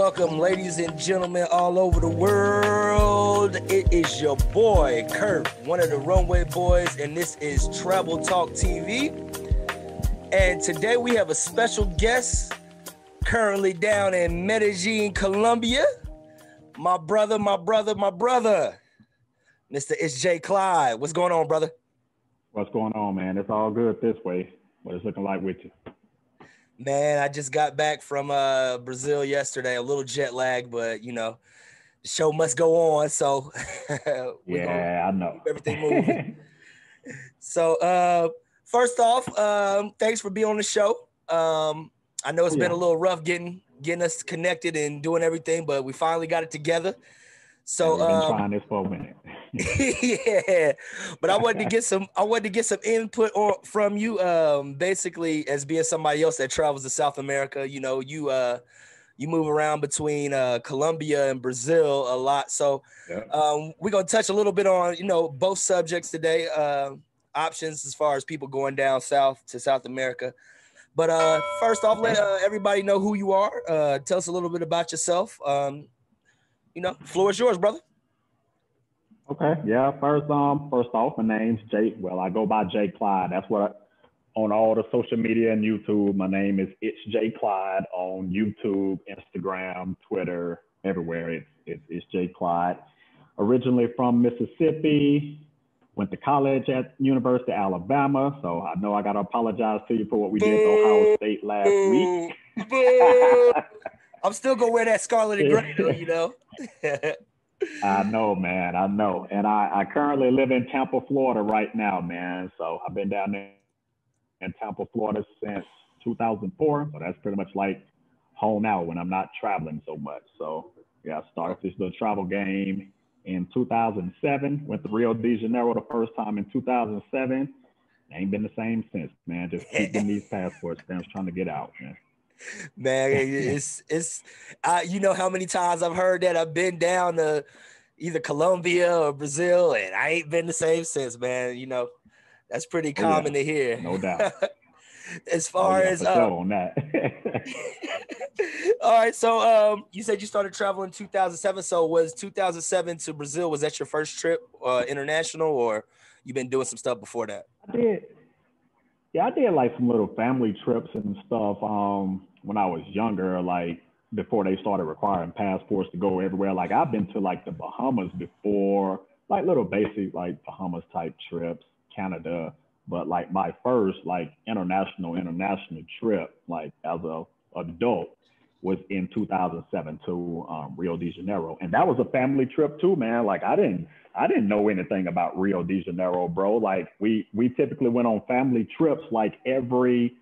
welcome, ladies and gentlemen all over the world. It is your boy, Kurt, one of the Runway Boys, and this is Travel Talk TV. And today we have a special guest currently down in Medellin, Colombia. My brother, Mr. ItsJClyde. What's going on, brother? What's going on, man? It's all good this way. What it's looking like with you? Man, I just got back from Brazil yesterday. A little jet lag, but you know, the show must go on. So I know. Keep everything moving. So first off, thanks for being on the show. I know it's been a little rough getting us connected and doing everything, but we finally got it together. So we've been trying this for a minute. Yeah, but I wanted to get some input from you. Basically, as being somebody else that travels to South America, you know, you move around between Colombia and Brazil a lot. So we're gonna touch a little bit on, you know, both subjects today, options as far as people going down south to South America. But first off, let everybody know who you are. Tell us a little bit about yourself. You know, floor is yours, brother. Okay, yeah. First off, my name's Jay. Well, I go by JClyde. That's what on all the social media and YouTube. My name is ItsJClyde on YouTube, Instagram, Twitter, everywhere. It's JClyde. Originally from Mississippi, went to college at University of Alabama. So I know I got to apologize to you for what we did to Ohio State last week. I'm still gonna wear that scarlet and gray, though, you know. I know, man. I know. And I currently live in Tampa, Florida right now, man. So I've been down there in Tampa, Florida since 2004. So that's pretty much like home now when I'm not traveling so much. So yeah, I started this little travel game in 2007. Went to Rio de Janeiro the first time in 2007. Ain't been the same since, man. Just keeping these passport stamps trying to get out, man. Man, it's you know how many times I've heard that. I've been down to either Colombia or Brazil, and I ain't been the same since, man. You know, that's pretty common to hear. No doubt. As far as on that. All right, so you said you started traveling in 2007. So was 2007 to Brazil, was that your first trip international, or you been doing some stuff before that? I did. Yeah, I did like some little family trips and stuff when I was younger, like before they started requiring passports to go everywhere. Like I've been to like the Bahamas before, like little basic like Bahamas type trips, Canada. But like my first like international trip, like as a adult, was in 2007 to Rio de Janeiro. And that was a family trip too, man. Like I didn't know anything about Rio de Janeiro, bro. Like we typically went on family trips like every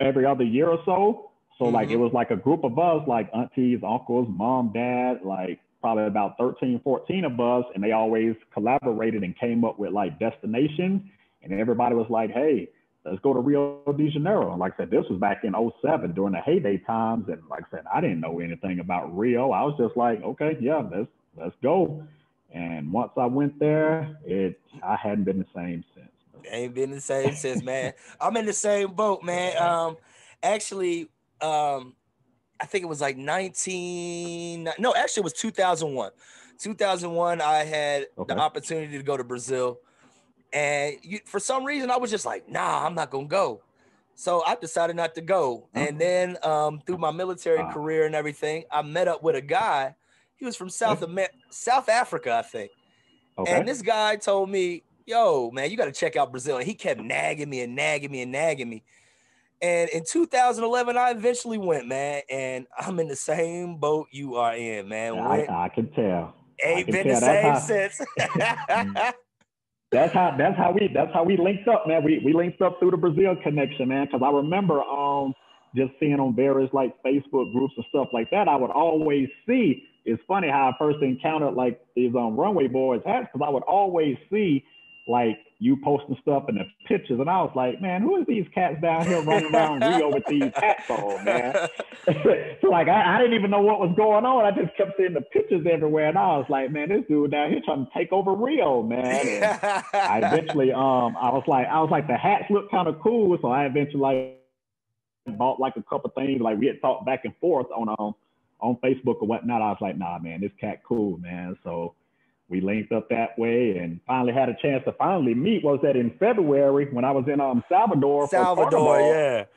other year or so. So like it was like a group of us, like aunties, uncles, mom, dad, like probably about 13, 14 of us. And they always collaborated and came up with like destinations. And everybody was like, hey, let's go to Rio de Janeiro. And like I said, this was back in 2007 during the heyday times. And like I said, I didn't know anything about Rio. I was just like, okay, yeah, let's go. And once I went there, I hadn't been the same since. Ain't been the same since, man. I'm in the same boat, man. Actually, I think it was like it was 2001. 2001, I had the opportunity to go to Brazil. And for some reason, I was just like, nah, I'm not going to go. So I decided not to go. And then through my military career and everything, I met up with a guy. He was from South Africa, I think. And this guy told me, yo, man, you got to check out Brazil. And he kept nagging me. And in 2011, I eventually went, man. And I'm in the same boat you are in, man. I can tell. Ain't been the same since. That's how we linked up, man. We linked up through the Brazil connection, man. Because I remember just seeing on various like Facebook groups and stuff like that, I would always see. It's funny how I first encountered like these Runway Boys hats, because I would always see like you posting stuff in the pictures, and I was like, man, who is these cats down here running around Rio with these hats on, man? So like I didn't even know what was going on. I just kept seeing the pictures everywhere, and I was like, man, this dude down here trying to take over Rio, man. And I eventually I was like the hats look kind of cool, so I eventually like bought like a couple things. Like we had talked back and forth on on Facebook or whatnot. I was like, nah, man, this cat cool, man. So we linked up that way and finally had a chance to finally meet. What was that, in February when I was in Salvador for Salvador, Carnival?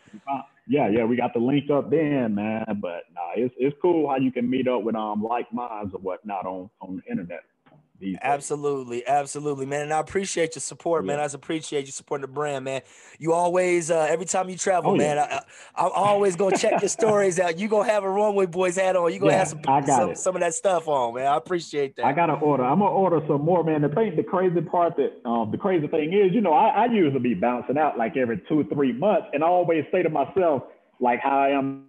yeah. Yeah, we got the link up then, man. But nah, it's cool how you can meet up with like minds or whatnot on the internet these days. Absolutely, man. And I appreciate your support, man. I appreciate you supporting the brand, man. You always, every time you travel, man, I'm always gonna check your stories out. You gonna have a Runway Boys hat on. You gonna have some of that stuff on, man. I appreciate that. I gotta order. I'm gonna order some more, man. The crazy part that the crazy thing is, I usually be bouncing out like every 2 or 3 months, and I always say to myself, like how I am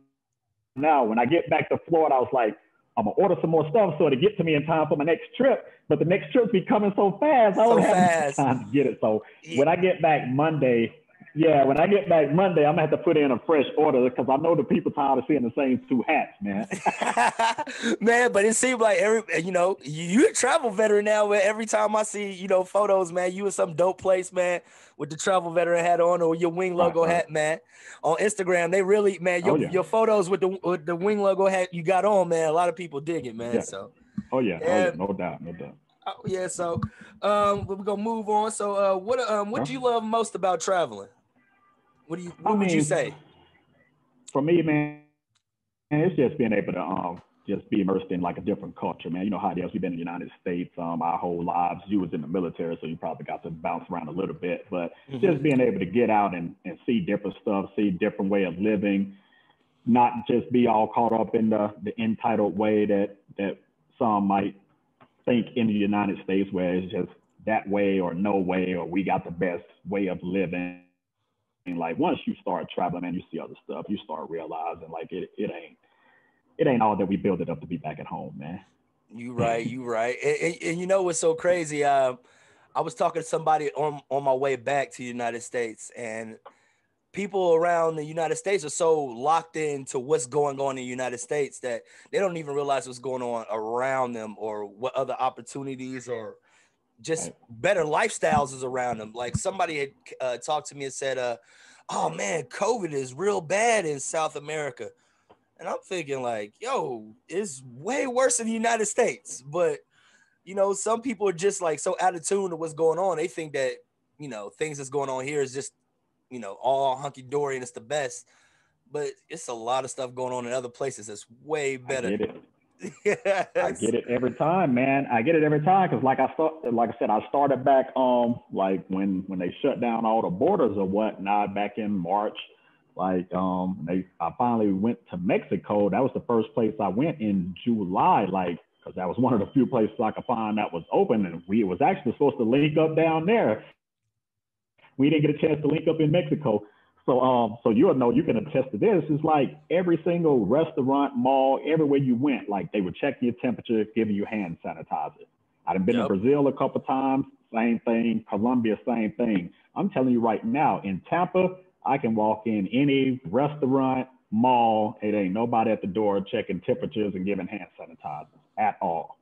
now. When I get back to Florida, I was like, I'm gonna order some more stuff so to get to me in time for my next trip. But the next trip be coming so fast, I don't have time to get it. So when I get back Monday, I'm gonna have to put in a fresh order because I know the people tired of seeing the same 2 hats, man. Man, but it seems like you're a travel veteran now. Where every time I see photos, man, you in some dope place, man, with the travel veteran hat on or your wing logo hat, man. On Instagram, they really, man, your photos with the wing logo hat you got on, man. A lot of people dig it, man. Yeah. So. Oh yeah, no doubt. Oh yeah, so we're gonna move on. So what do you love most about traveling? What would you say? For me, man, it's just being able to just be immersed in like a different culture, man. You know how it is. We've been in the United States our whole lives. You was in the military, so you probably got to bounce around a little bit. But just being able to get out and see different stuff, see different way of living, not just be all caught up in the entitled way that some might think in the United States, where it's just that way or no way, or we got the best way of living. And like once you start traveling, man, you see other stuff. You start realizing like it ain't all that we build it up to be back at home, man. You right. And you know what's so crazy? I was talking to somebody on my way back to the United States, and people around the United States are so locked into what's going on in the United States that they don't even realize what's going on around them or what other opportunities or just better lifestyles is around them. Like somebody had talked to me and said, oh man, COVID is real bad in South America. And I'm thinking like, yo, it's way worse in the United States. But, some people are just like so out of tune to what's going on. They think that, things that's going on here is just, all hunky-dory and it's the best. But it's a lot of stuff going on in other places that's way better. I get it. Yes. I get it every time, man. I get it every time because like I said, I started back like when they shut down all the borders or whatnot back in March. Like I finally went to Mexico. That was the first place I went in July, like because that was one of the few places I could find that was open, and we was actually supposed to link up down there. We didn't get a chance to link up in Mexico. So you'll know, you can attest to this. It's like every single restaurant, mall, everywhere you went, like they were checking your temperature, giving you hand sanitizer. I've been to Brazil a couple of times, same thing. Colombia, same thing. I'm telling you right now, in Tampa, I can walk in any restaurant, mall, it ain't nobody at the door checking temperatures and giving hand sanitizer at all.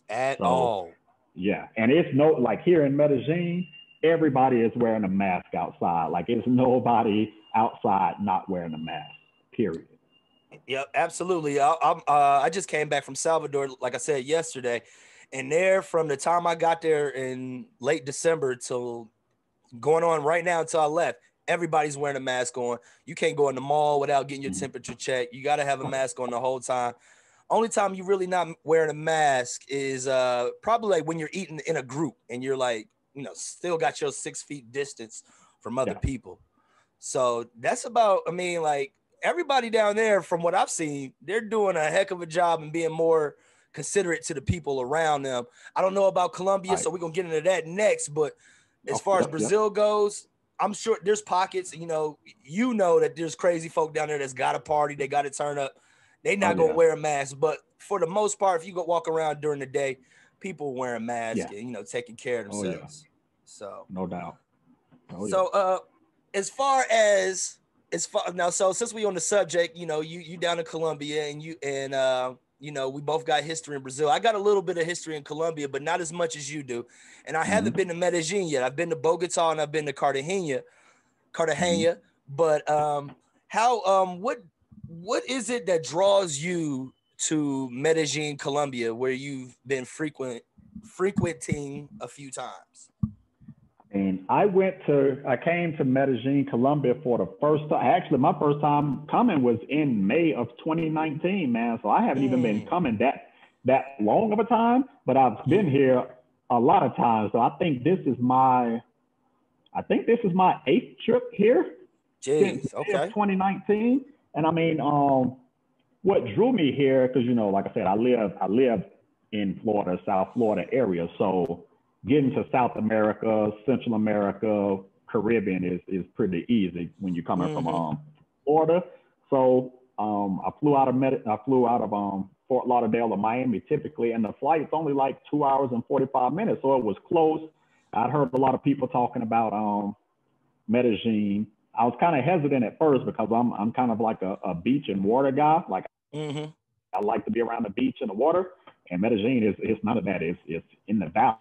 At all. Yeah, and it's like here in Medellin, everybody is wearing a mask outside. Like it's nobody outside not wearing a mask, period. Yeah, absolutely. I just came back from Salvador, like I said yesterday, and there from the time I got there in late December till going on right now until I left, everybody's wearing a mask on. You can't go in the mall without getting your temperature checked. You got to have a mask on the whole time. Only time you really not wearing a mask is probably like when you're eating in a group and you're like, still got your 6 feet distance from other people. So that's about, like everybody down there, from what I've seen, they're doing a heck of a job and being more considerate to the people around them. I don't know about Colombia, so we're going to get into that next. But as far as Brazil goes, I'm sure there's pockets, you know that there's crazy folk down there that's got a party, they got to turn up. They not going to wear a mask. But for the most part, if you go walk around during the day, people wearing masks and, taking care of themselves. So no doubt. As far as now, so since we on the subject, you down in Colombia and we both got history in Brazil. I got a little bit of history in Colombia, but not as much as you do. And I haven't been to Medellin yet. I've been to Bogota and I've been to Cartagena. But what is it that draws you to Medellin, Colombia, where you've been frequenting a few times? And I came to Medellin, Colombia for the first time. Actually, my first time coming was in May of 2019, man. So I haven't even been coming that long of a time, but I've been here a lot of times. So I think this is my 8th trip here since May of 2019. And I mean, what drew me here, because like I said, I live in Florida, South Florida area. So getting to South America, Central America, Caribbean is pretty easy when you're coming from Florida. So I flew out of Fort Lauderdale to Miami typically, and the flight's only like 2 hours and 45 minutes, so it was close. I'd heard a lot of people talking about Medellin. I was kind of hesitant at first because I'm kind of like a beach and water guy. Like I like to be around the beach and the water, and Medellin is none of that. It's in the valley.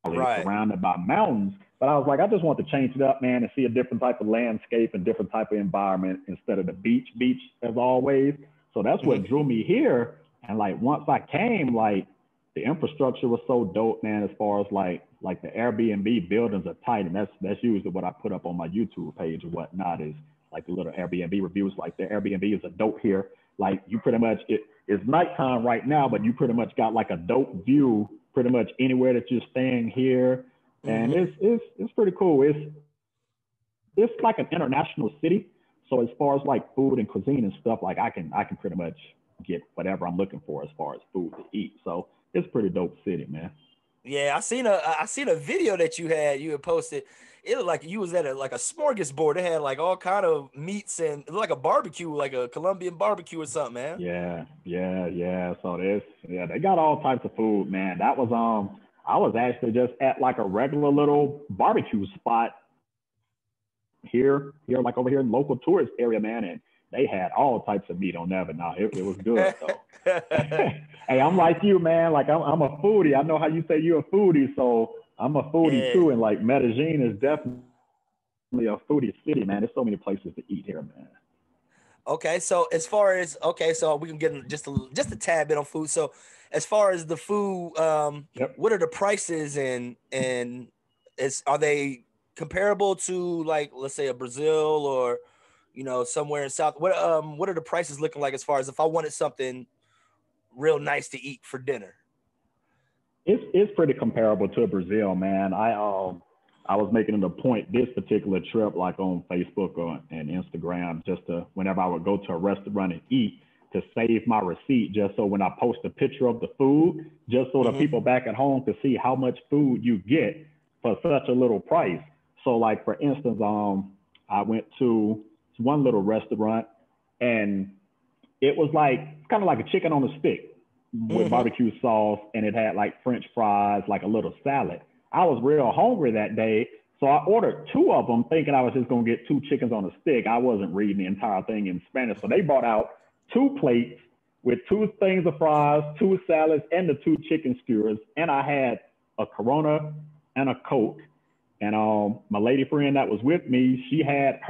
It's surrounded by mountains. But I was like, I just want to change it up, man, and see a different type of landscape and different type of environment instead of the beach as always. So that's what drew me here. And like once I came, like the infrastructure was so dope, man, as far as like the Airbnb buildings are tight. And that's usually what I put up on my YouTube page or whatnot, is like the little Airbnb reviews. Like the Airbnb is a dope here. Like you pretty much, it's nighttime right now, but you pretty much got like a dope view pretty much anywhere that you're staying here. And it's pretty cool. It's like an international city. So as far as like food and cuisine and stuff, like I can pretty much get whatever I'm looking for as far as food to eat. So it's a pretty dope city, man. Yeah, I seen a video that you had posted. It looked like you was at a smorgasbord. It had like all kind of meats and it looked like a barbecue, like a Colombian barbecue or something, man. Yeah. So they got all types of food, man. That was I was actually just at like a regular little barbecue spot here, like over here in the local tourist area, man, and they had all types of meat on there, but no, it was good though. Hey, I'm like you, man. Like I'm a foodie. I know how you say you're a foodie, so I'm a foodie too. And like Medellin is definitely a foodie city, man. There's so many places to eat here, man. Okay, so as far as so we can get just a tad bit on food. So as far as the food, what are the prices and are they comparable to like let's say a Brazil or somewhere in South? What are the prices looking like as far as if I wanted something real nice to eat for dinner? It's pretty comparable to Brazil, man. I was making it a point this particular trip, like on Facebook and Instagram, just to whenever I would go to a restaurant and eat, to save my receipt, just so when I post a picture of the food, just so the people back at home could see how much food you get for such a little price. So like for instance, I went to one little restaurant and it was like kind of like a chicken on a stick with barbecue sauce, and it had like French fries, like a little salad. I was real hungry that day, so I ordered 2 of them thinking I was just gonna get 2 chickens on a stick. I wasn't reading the entire thing in Spanish. So they brought out 2 plates with 2 things of fries, 2 salads, and the 2 chicken skewers. And I had a Corona and a Coke. And my lady friend that was with me, she had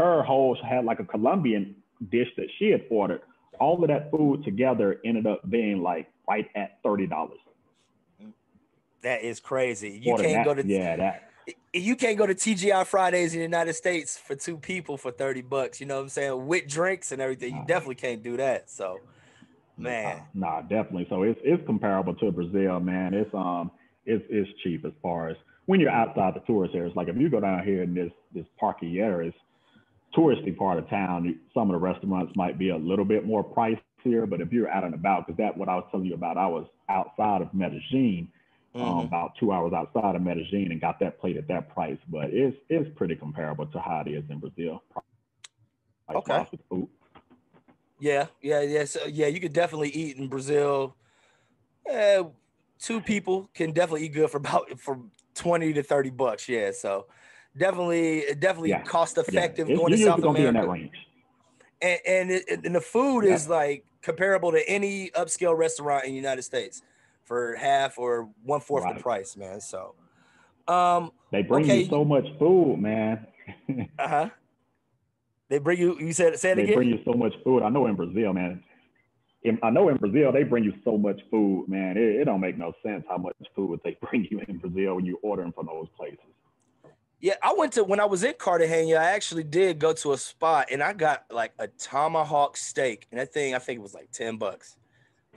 like a Colombian dish that she had ordered. All of that food together ended up being like right at $30. That is crazy. You can't go to TGI Fridays in the United States for 2 people for $30. You know what I'm saying? With drinks and everything, you definitely can't do that. So, man, nah, definitely. So it's comparable to Brazil, man. It's cheap as far as when you're outside the tourist areas. Like if you go down here in this parky areas, touristy part of town, some of the restaurants might be a little bit more pricier. But if you're out and about, because that's what I was telling you about, I was outside of Medellin. About 2 hours outside of Medellin, and got that plate at that price, but it's pretty comparable to how it is in Brazil. Okay. Food. Yeah. So, you could definitely eat in Brazil. 2 people can definitely eat good for $20 to $30. Yeah, so definitely cost effective going to South America. Be in that range. And the food is like comparable to any upscale restaurant in the United States for half or 1/4 the price, man. So they bring you so much food, man. They bring you. You said it again. They bring you so much food. I know in Brazil, man. I know in Brazil they bring you so much food, man. It don't make no sense how much food they bring you in Brazil when you ordering from those places. Yeah, when I was in Cartagena, I actually did go to a spot and I got like a tomahawk steak. And that thing, I think it was like $10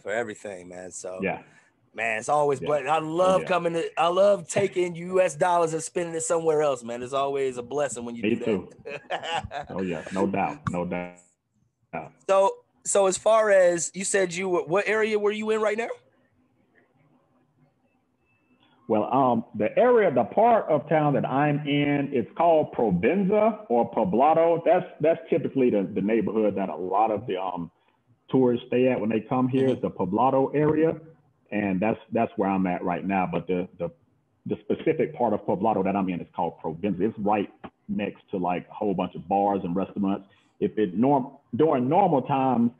for everything, man. So, Yeah, man, it's always, yeah. but I Oh love yeah. I love taking US dollars and spending it somewhere else, man. It's always a blessing when you Me do too. that. Oh yeah, no doubt, no doubt. So as far as you said, what area were you in right now? Well, the part of town that I'm in, it's called Provenza or Poblado. That's typically the neighborhood that a lot of the tourists stay at when they come here. Mm-hmm. Is the Poblado area, and that's where I'm at right now. But the specific part of Poblado that I'm in is called Provenza. It's right next to like a whole bunch of bars and restaurants. During normal times,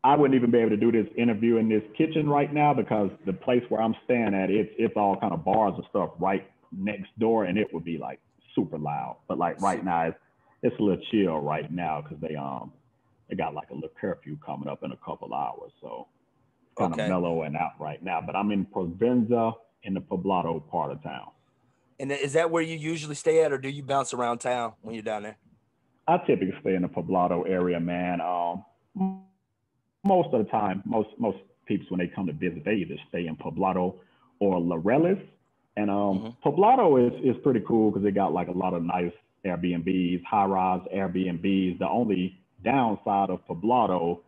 I wouldn't even be able to do this interview in this kitchen right now because the place where I'm staying at, it's all kind of bars and stuff right next door, and it would be like super loud. But like right now, it's a little chill right now because they got like a little curfew coming up in a couple hours, so it's kind of Okay. mellow and out right now. But I'm in Provenza in the Poblado part of town. And is that where you usually stay at, or do you bounce around town when you're down there? I typically stay in the Poblado area, man. Most of the time, most people when they come to visit, they either stay in Poblado or Laureles. And Mm-hmm. Poblado is pretty cool because they got like a lot of nice Airbnbs, high-rise Airbnbs. The only downside of Poblado,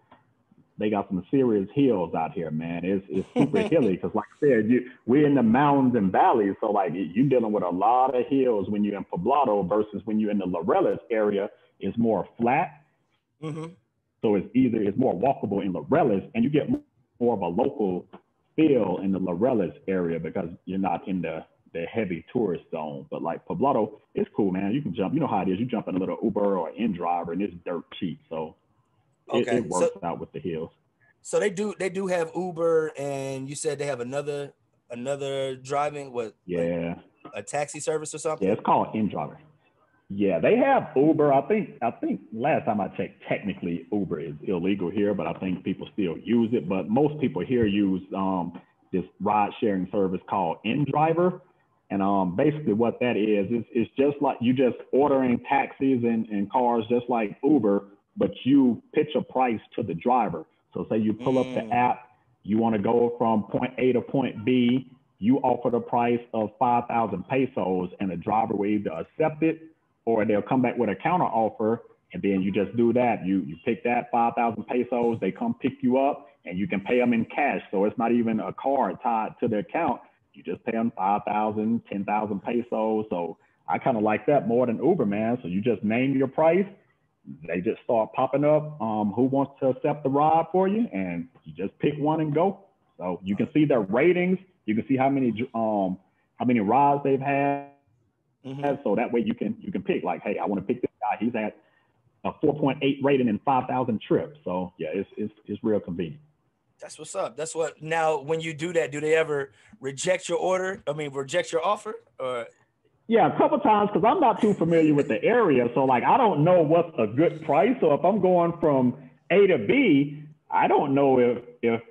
they got some serious hills out here, man. It's super hilly because, like I said, we're in the mountains and valleys, so like you're dealing with a lot of hills when you're in Poblado versus when you're in the Laureles area. It's more flat. Mm-hmm. So it's more walkable in Laureles, and you get more of a local feel in the Laureles area because you're not in the heavy tourist zone. But like Poblado, it's cool, man. You can jump. You know how it is. You jump in a little Uber or InDriver, and it's dirt cheap. So Okay. it works out with the hills. So they do have Uber, and you said they have another driving, what, like Yeah, a taxi service or yeah. something? It's called InDriver. Yeah, they have Uber. I think last time I checked, technically Uber is illegal here, but I think people still use it. But most people here use this ride sharing service called InDriver. And basically what that is it's just like you just ordering taxis and cars just like Uber, but you pitch a price to the driver. So say you pull up the Mm, app, you want to go from point A to point B, you offer the price of 5,000 pesos, and the driver will either accept it or they'll come back with a counter offer. And then you just do that. You pick that 5,000 pesos, they come pick you up, and you can pay them in cash. So it's not even a card tied to the account. You just pay them 5,000, 10,000 pesos. So I kind of like that more than Uber, man. So you just name your price. They just start popping up. Who wants to accept the ride for you? And you just pick one and go. So you can see their ratings. You can see how many rides they've had. mm-hmm. So that way you can pick like, hey, I want to pick this guy. He's at a 4.8 rating and 5,000 trips. So yeah, it's real convenient. That's what's up. That's what. Now, when you do that, do they ever reject your order? I mean, reject your offer, or? Yeah, a couple times because I'm not too familiar with the area. So like I don't know what's a good price. So if I'm going from A to B, I don't know if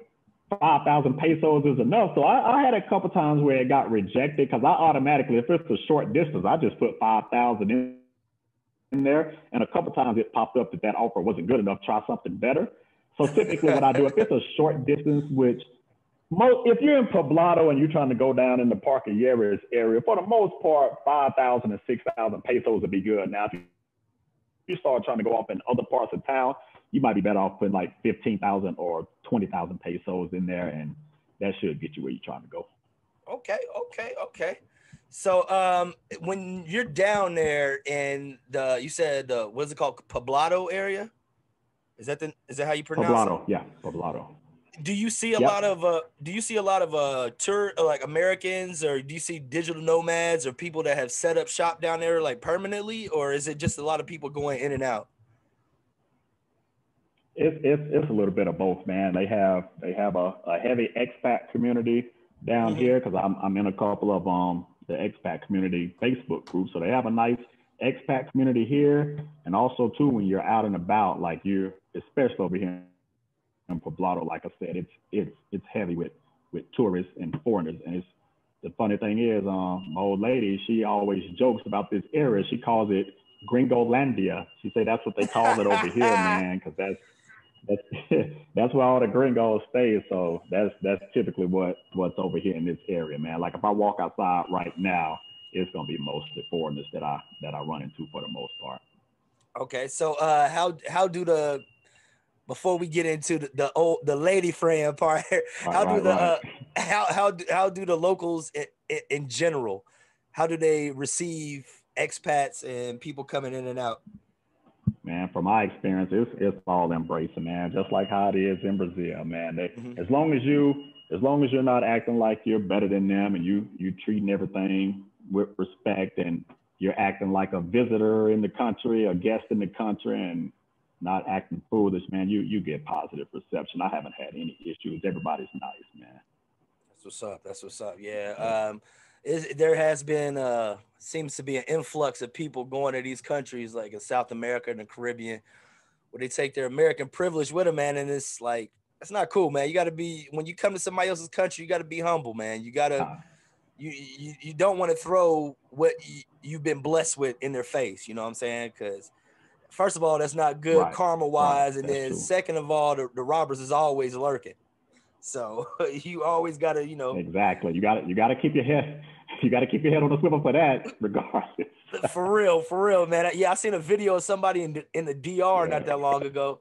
5,000 pesos is enough. So I had a couple times where it got rejected because I automatically, if it's a short distance, I just put 5,000 in there. And a couple times it popped up that offer wasn't good enough, try something better. So typically what I do, if it's a short distance, which if you're in Poblado and you're trying to go down in the Parque Yeres area, for the most part, 5,000 and 6,000 pesos would be good. Now, if you start trying to go off in other parts of town, you might be better off putting like 15,000 or 20,000 pesos in there, and that should get you where you're trying to go. Okay. So, when you're down there in you said what's it called, Poblado area? Is that how you pronounce it? Poblado, yeah, Poblado. Do you see a lot Yep. of tour like Americans, or do you see digital nomads or people that have set up shop down there like permanently, or is it just a lot of people going in and out? It's a little bit of both, man. They have a heavy expat community down Mm-hmm. here because I'm in a couple of the expat community Facebook groups. So they have a nice expat community here, and also too when you're out and about, like you're especially over here Poblado, like I said, it's heavy with tourists and foreigners. And it's the funny thing is, my old lady, she always jokes about this area. She calls it Gringolandia. She say that's what they call it over here, man, because that's that's where all the gringos stay. So that's typically what's over here in this area, man. Like if I walk outside right now, it's gonna be mostly foreigners that I run into for the most part. Okay, so how do the before we get into the lady friend part, Right, how do right, the right. how do the locals in general, how do they receive expats and people coming in and out? Man, from my experience, it's all embracing, man. Just like how it is in Brazil, man. Hmm. As long as you're not acting like you're better than them, and you treating everything with respect, and you're acting like a visitor in the country, a guest in the country, and not acting foolish, man, you get positive reception. I haven't had any issues. Everybody's nice, man. That's what's up. That's what's up. Yeah. Yeah. There has been seems to be an influx of people going to these countries like in South America and the Caribbean, where they take their American privilege with them, man. And it's like that's not cool, man. You got to be when you come to somebody else's country, you got to be humble, man. You gotta Uh, you don't want to throw what you've been blessed with in their face. You know what I'm saying? Because first of all, that's not good right, karma right. wise, and That's then true. second of all, the robbers is always lurking. So you always gotta, Exactly. You got to keep your head. You got to keep your head on the swivel for that, regardless. for real, man. Yeah, I seen a video of somebody in the DR Yeah. not that long ago,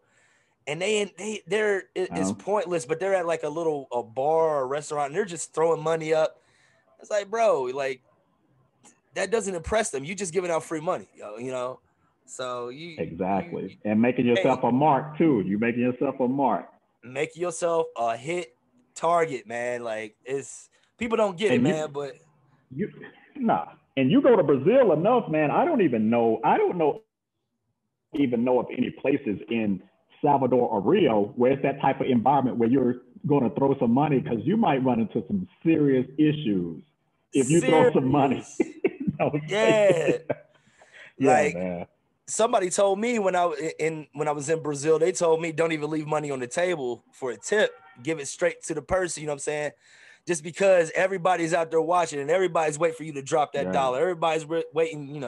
and they're it's Um, pointless, but they're at like a bar or a restaurant, and they're just throwing money up. It's like, bro, like that doesn't impress them. You just giving out free money, you know. So exactly. And making hey, yourself a mark too. You making yourself a mark. make yourself a hit target, man. Like it's people don't get it, And man, but you nah. And you go to Brazil enough, man. I don't even know. I don't know even know of any places in Salvador or Rio where it's that type of environment where you're going to throw some money because you might run into some serious issues if you throw some money. serious. No, Yeah. yeah, Like man. somebody told me when I was in Brazil, they told me don't even leave money on the table for a tip. Give it straight to the person, you know what I'm saying? Just because everybody's out there watching and everybody's waiting for you to drop that Yeah, dollar. Everybody's waiting,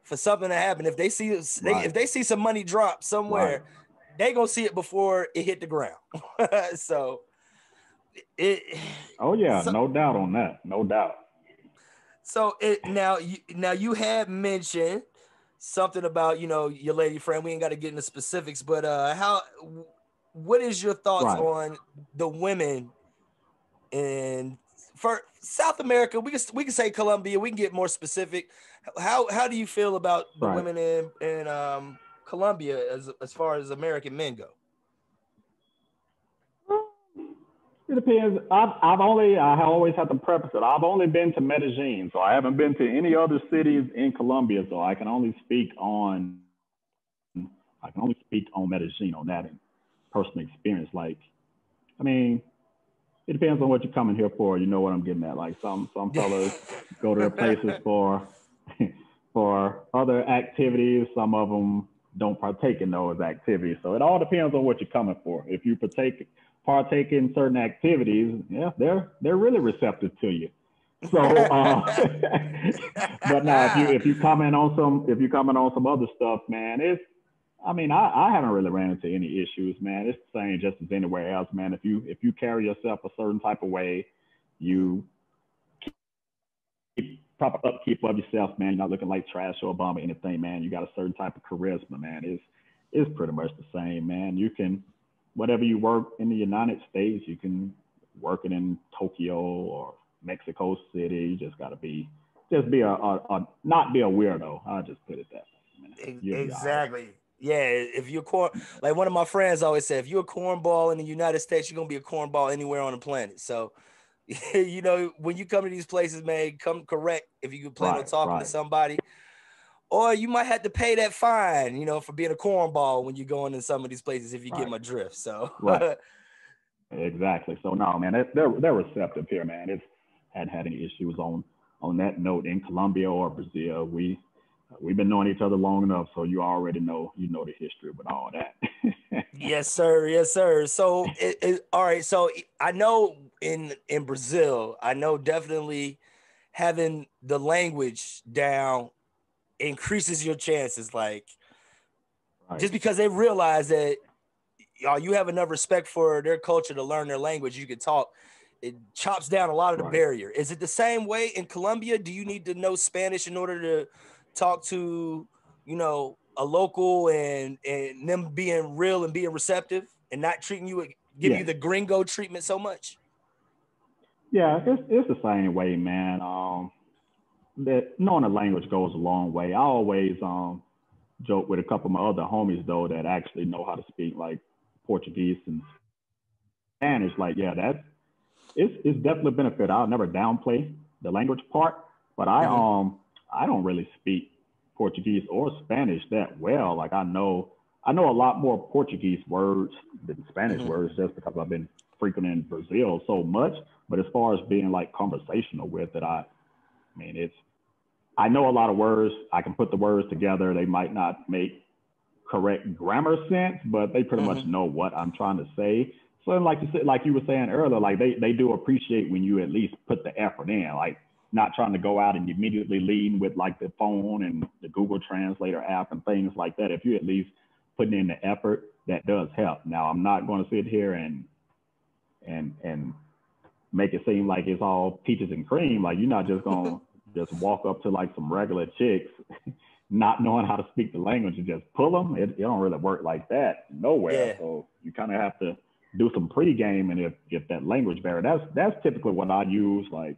for something to happen. If they see right, if they see some money drop right. somewhere, they gonna see it before it hit the ground. So it Oh yeah, so no doubt on that. No doubt. so it now you had mentioned something about your lady friend. We ain't got to get into specifics, but how what is your thoughts Right, on the women in for South America? We can say Colombia. We can get more specific. How do you feel about the right. women in Colombia as far as American men go? It depends. I always have to preface it. I've only been to Medellin, so I haven't been to any other cities in Colombia. So I can only speak on Medellin on that and personal experience. Like, I mean, it depends on what you're coming here for. You know what I'm getting at. Like some fellas go to their places for for other activities. Some of them don't partake in those activities. So it all depends on what you're coming for. If you partake in certain activities, yeah, they're really receptive to you. So, but now if you comment on some other stuff, man, I mean, I haven't really ran into any issues, man. It's the same just as anywhere else, man. If you carry yourself a certain type of way, you keep proper upkeep of yourself, man. You're not looking like trash or a bum or anything, man. You got a certain type of charisma, man. It's pretty much the same, man. You can whatever you work in the United States, you can work it in Tokyo or Mexico City. You just gotta just be a not be a weirdo. I'll just put it that way, man. You'll be all right. Exactly. Yeah, if you're like one of my friends always said, if you're a cornball in the United States, you're gonna be a cornball anywhere on the planet. So, when you come to these places, man, come correct if you plan on Right, talking to right, somebody, or you might have to pay that fine, for being a cornball when you go into some of these places if you get right, my drift. So, right. Exactly. So no, man, they're receptive here, man. It's hadn't had any issues on that note in Colombia or Brazil. we've been knowing each other long enough, so you already know, the history with all that. Yes, sir. Yes, sir. So, all right. So, I know in Brazil, I know definitely having the language down increases your chances. Like, Right, just because they realize that you have enough respect for their culture to learn their language, you can talk. It chops down a lot of the right. barrier. Is it the same way in Colombia? Do you need to know Spanish in order to talk to, a local and them being real and being receptive and not treating you, giving Yeah, you the gringo treatment so much? yeah. It's the same way, man. That knowing a language goes a long way. I always joke with a couple of my other homies though that actually know how to speak like Portuguese and Spanish. Like, yeah, it's definitely a benefit. I'll never downplay the language part, but Mm-hmm. I don't really speak Portuguese or Spanish that well. Like I know a lot more Portuguese words than Spanish Mm-hmm. words just because I've been frequenting Brazil so much. But as far as being like conversational with it, I mean it's I know a lot of words. I can put the words together. They might not make correct grammar sense, but they pretty much Mm-hmm. know what I'm trying to say. So like you said, like you were saying earlier, like they do appreciate when you at least put the effort in, like not trying to go out and immediately lead with like the phone and the Google Translator app and things like that. If you at least putting in the effort, that does help. Now I'm not going to sit here and make it seem like it's all peaches and cream. Like you're not just gonna just walk up to like some regular chicks, not knowing how to speak the language and just pull them. It don't really work like that nowhere. Yeah. So you kind of have to do some pregame, and if that language barrier, that's typically what I use. Like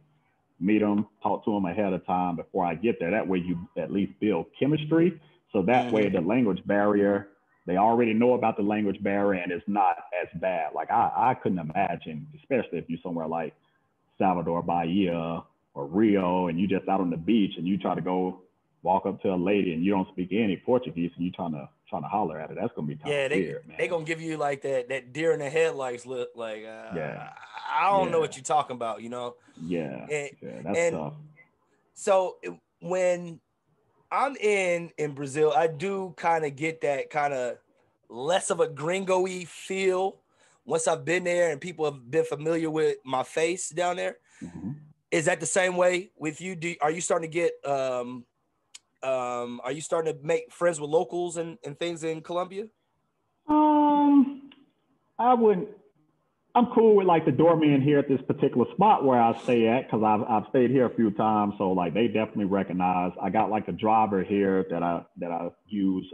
meet them, talk to them ahead of time before I get there. That way you at least build chemistry. So that way Mm-hmm. the language barrier, they already know about the language barrier and it's not as bad. Like I couldn't imagine, especially if you're somewhere like Salvador Bahia or Rio and you just out on the beach and you try to go walk up to a lady and you don't speak any Portuguese and you trying to holler at her. That's gonna be kind of Yeah, weird, they man. gonna give you like that deer in the headlights look. Like, Yeah, I don't know yeah, what you're talking about. yeah, And yeah. That's and tough. so when I'm in Brazil, I do kind of get that kind of less of a gringo-y feel once I've been there and people have been familiar with my face down there. Hmm. Is that the same way with you? Are you starting to get are you starting to make friends with locals and things in Colombia? Um, I wouldn't. I'm cool with like the doorman here at this particular spot where I stay at because I've stayed here a few times, so like they definitely recognize. I got like a driver here that I use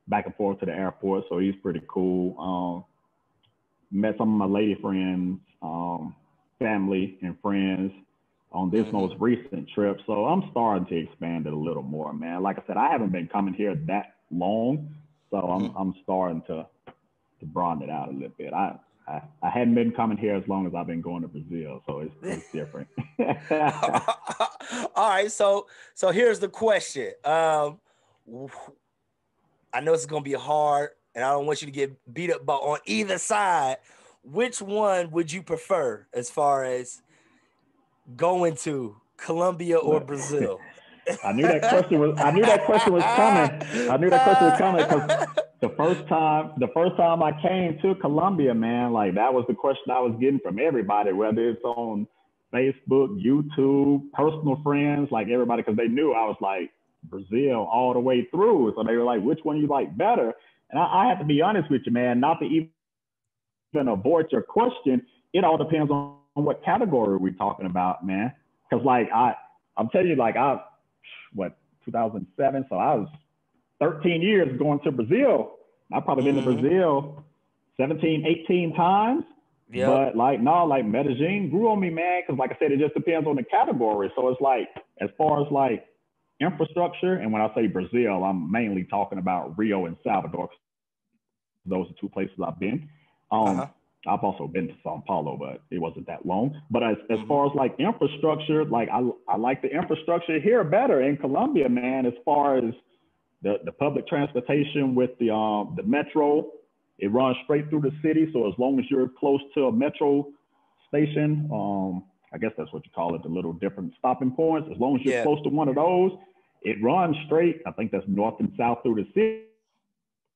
back and forth to the airport, so he's pretty cool. Met some of my lady friends, family and friends on this Mm-hmm. most recent trip, so I'm starting to expand it a little more, man. Like I said, I haven't been coming here that long, so Mm-hmm. I'm starting to broaden it out a little bit. I hadn't been coming here as long as I've been going to Brazil, so it's different. All right, so here's the question. I know it's gonna be hard, and I don't want you to get beat up, but on either side, which one would you prefer as far as going to Colombia or Look, Brazil? I knew that question was coming. I knew that question was coming because the first time I came to Colombia, man, like that was the question I was getting from everybody, whether it's on Facebook, YouTube, personal friends, like everybody, because they knew I was like Brazil all the way through. So they were like, which one you like better? And I have to be honest with you, man, not to even avoid your question. It all depends on what category we're talking about, man. Because like I'm telling you, like what 2007, so I was 13 years going to Brazil. I've probably been to Mm-hmm. Brazil 17, 18 times. Yep. But like, no, like Medellin grew on me, man. Cause like I said, it just depends on the category. So it's like, as far as like infrastructure, and when I say Brazil, I'm mainly talking about Rio and Salvador. Those are two places I've been. Uh-huh. I've also been to Sao Paulo, but it wasn't that long. But as Mm-hmm. far as like infrastructure, like I like the infrastructure here better in Colombia, man. As far as the public transportation with the metro, it runs straight through the city. So as long as you're close to a metro station, I guess that's what you call it, the little different stopping points. As long as you're Yeah. close to one of those, it runs straight. I think that's north and south through the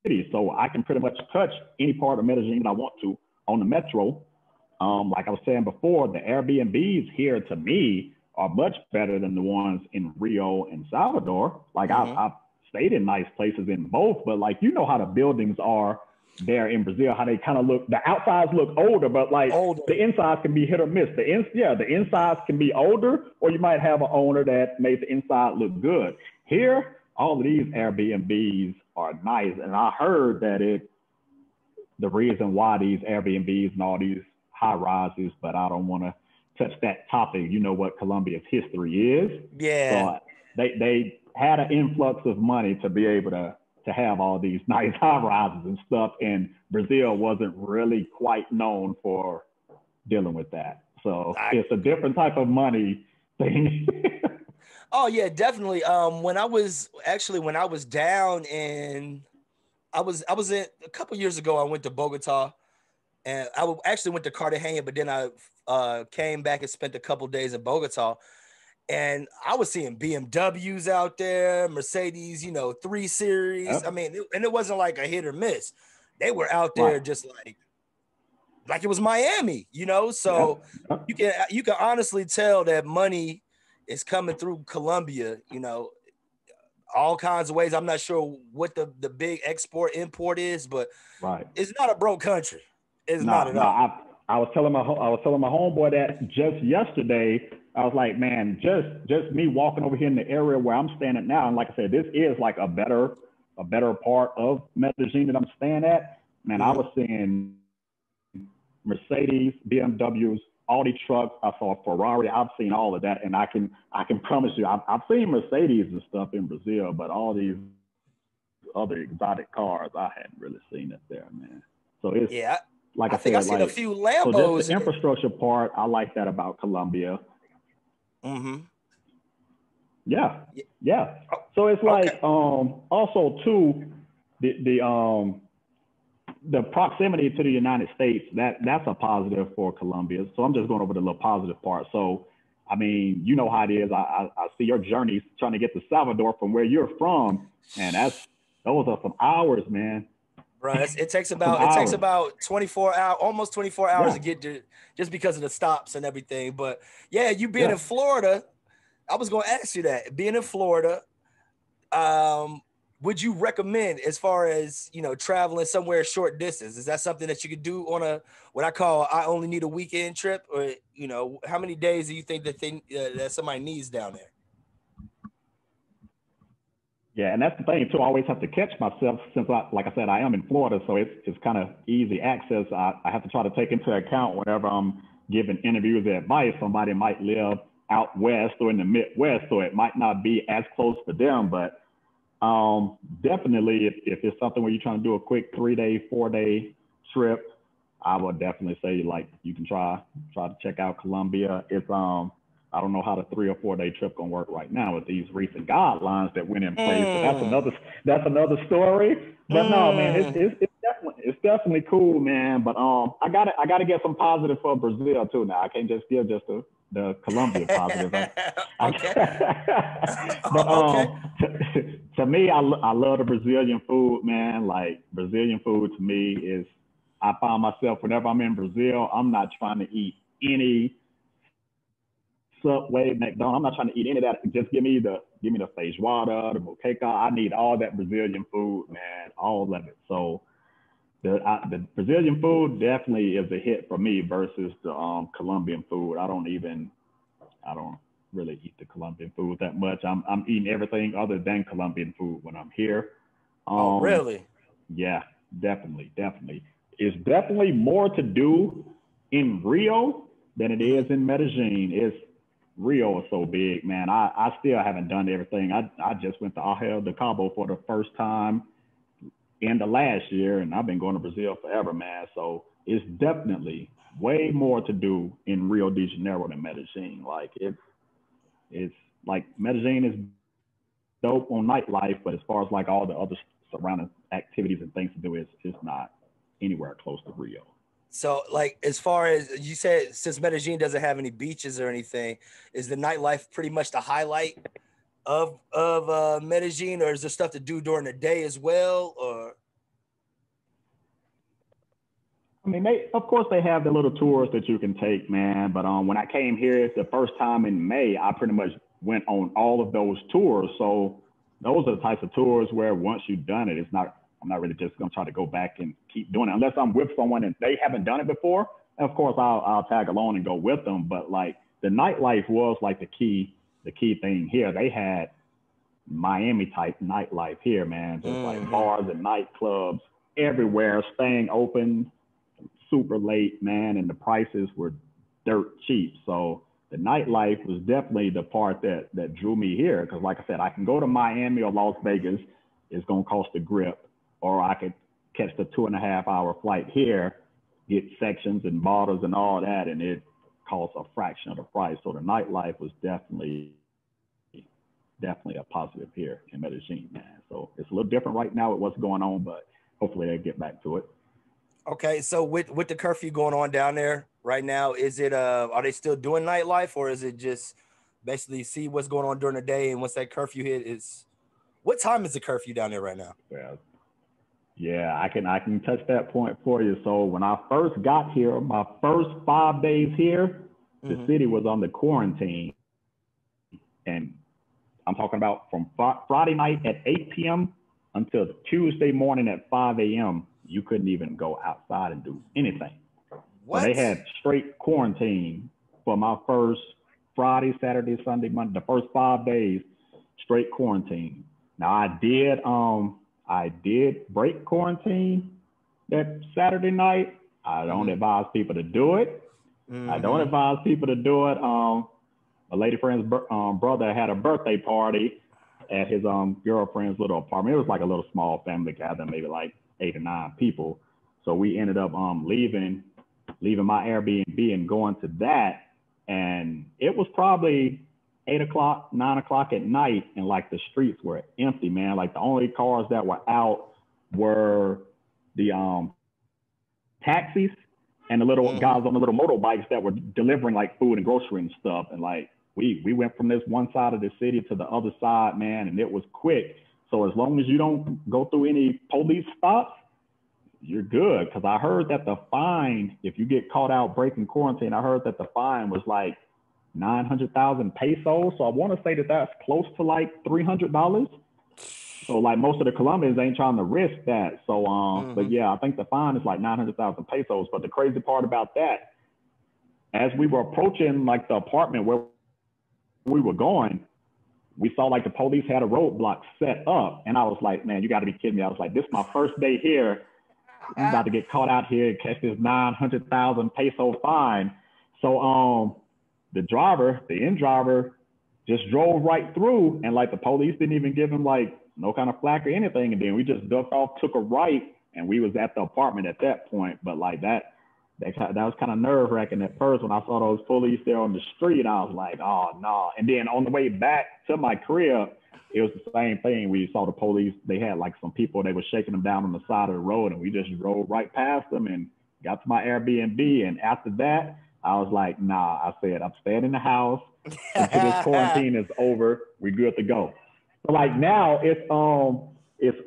city. So I can pretty much touch any part of Medellin that I want to on the metro. Like I was saying before, the Airbnbs here to me are much better than the ones in Rio and Salvador. Like I've stayed in nice places in both, but like, you know how the buildings are there in Brazil, how they kind of look, the outsides look older, but like the insides can be hit or miss. The insides can be older, or you might have an owner that made the inside look good. Here, all of these Airbnbs are nice. And I heard that the reason why these Airbnbs and all these high rises, but I don't want to touch that topic. You know what Colombia's history is. Yeah. So they had an influx of money to be able to have all these nice high rises and stuff. And Brazil wasn't really quite known for dealing with that. So it's a different type of money thing. Oh yeah, definitely. When I was down in, I was in a couple years ago, I went to Bogota, and I actually went to Cartagena, but then I came back and spent a couple days in Bogota. And I was seeing BMWs out there, Mercedes, 3 Series. Yep. I mean, and it wasn't like a hit or miss. They were out there just like it was Miami, So you can honestly tell that money is coming through Colombia, all kinds of ways. I'm not sure what the big export import is, but it's not a broke country. It's not at all. I was telling my homeboy that just yesterday. I was like, man, just me walking over here in the area where I'm staying at now, and like I said, this is like a better part of Medellin that I'm staying at. Man, I was seeing Mercedes, BMWs, all these trucks. I saw a Ferrari. I've seen all of that, and I can promise you, I've seen Mercedes and stuff in Brazil, but all these other exotic cars, I hadn't really seen it there, man. So it's like I think said, I've seen a few Lambos. So just the infrastructure part, I like that about Colombia. Mm-hmm. Yeah. So it's like also too the proximity to the United States, that's a positive for Colombia. So I'm just going over the little positive part. So I mean, you know how it is. I see your journeys trying to get to Salvador from where you're from, and those are some hours, man. Right. It takes about 24 hours, almost 24 hours to get to, just because of the stops and everything. But yeah, you being in Florida, I was going to ask you that. Being in Florida, would you recommend, as far as, traveling somewhere short distance? Is that something that you could do on what I call, I only need a weekend trip? Or, how many days do you think that somebody needs down there? Yeah, and that's the thing too. I always have to catch myself since, like I said, I am in Florida, so it's kind of easy access. I have to try to take into account whenever I'm giving interviews or advice. Somebody might live out west or in the Midwest, so it might not be as close for them. But definitely, if it's something where you're trying to do a quick 3-day, 4-day trip, I would definitely say like you can try to check out Colombia. It's I don't know how the 3 or 4 day trip gonna work right now with these recent guidelines that went in place. But that's another story. But no, man, it's definitely cool, man. But I gotta get some positive for Brazil too. Now I can't just give just the Colombia positive. But to me, I love the Brazilian food, man. Like Brazilian food to me is, I find myself whenever I'm in Brazil, I'm not trying to eat any Subway, McDonald's. I'm not trying to eat any of that. Just give me the feijoada, the moqueca. I need all that Brazilian food, man, all of it. So the Brazilian food definitely is a hit for me versus the Colombian food. I don't really eat the Colombian food that much. I'm eating everything other than Colombian food when I'm here. Oh, really? Yeah, definitely. It's definitely more to do in Rio than it is in Medellin. Rio is so big, man. I still haven't done everything. I just went to Arraial de Cabo for the first time in the last year, and I've been going to Brazil forever, man. So it's definitely way more to do in Rio de Janeiro than Medellin. Like it's like Medellin is dope on nightlife, but as far as like all the other surrounding activities and things to do, it's not anywhere close to Rio. So, like, as far as you said, since Medellin doesn't have any beaches or anything, is the nightlife pretty much the highlight of Medellin, or is there stuff to do during the day as well? Or I mean, of course they have the little tours that you can take, man. But when I came here the first time in May, I pretty much went on all of those tours. So those are the types of tours where once you've done it, I'm not really just gonna try to go back and keep doing it unless I'm with someone and they haven't done it before. And of course, I'll tag along and go with them. But like the nightlife was like the key thing here. They had Miami type nightlife here, man. Just like bars and nightclubs everywhere, staying open super late, man, and the prices were dirt cheap. So the nightlife was definitely the part that drew me here. Because like I said, I can go to Miami or Las Vegas. It's going to cost a grip. Or I could catch the 2.5-hour flight here, get sections and bottles and all that, and it costs a fraction of the price. So the nightlife was definitely a positive here in Medellin, man. So it's a little different right now with what's going on, but hopefully they'll get back to it. okay, so with the curfew going on down there right now, is it are they still doing nightlife, or is it just basically see what's going on during the day, and once that curfew hit, is what time is the curfew down there right now? Yeah, I can touch that point for you. So when I first got here, my first 5 days here, the city was on the quarantine, and I'm talking about from Friday night at 8 p.m. until Tuesday morning at 5 a.m. You couldn't even go outside and do anything. What? So they had straight quarantine for my first Friday, Saturday, Sunday, Monday, the first 5 days, straight quarantine. Now I did break quarantine that Saturday night. I don't advise people to do it. I don't advise people to do it. A lady friend's brother had a birthday party at his girlfriend's little apartment. It was like a little small family gathering, maybe like 8 or 9 people. So we ended up leaving my Airbnb and going to that. And it was probably 8 o'clock, 9 o'clock at night, and like the streets were empty, man. Like the only cars that were out were the taxis and the little guys on the little motorbikes that were delivering like food and grocery and stuff. And like we went from this one side of the city to the other side, man, and it was quick. So as long as you don't go through any police stops, you're good. Because I heard that the fine, if you get caught out breaking quarantine, I heard that the fine was like 900,000 pesos. So I want to say that that's close to like $300. So like most of the Colombians ain't trying to risk that. So, but yeah, I think the fine is like 900,000 pesos. But the crazy part about that, as we were approaching like the apartment where we were going, we saw like the police had a roadblock set up. And I was like, man, you got to be kidding me. I was like, this is my first day here. I'm about to get caught out here and catch this 900,000 peso fine. So the in driver just drove right through, and like the police didn't even give him like no kind of flack or anything. And then we just ducked off, took a right, and we was at the apartment at that point. But like that was kind of nerve wracking at first when I saw those police there on the street. I was like, oh no. And then on the way back to my crib, it was the same thing. We saw the police. They had like some people, they were shaking them down on the side of the road, and we just drove right past them and got to my Airbnb. And after that, I was like, nah, I said, I'm staying in the house until this quarantine is over. We're good to go. So like now it's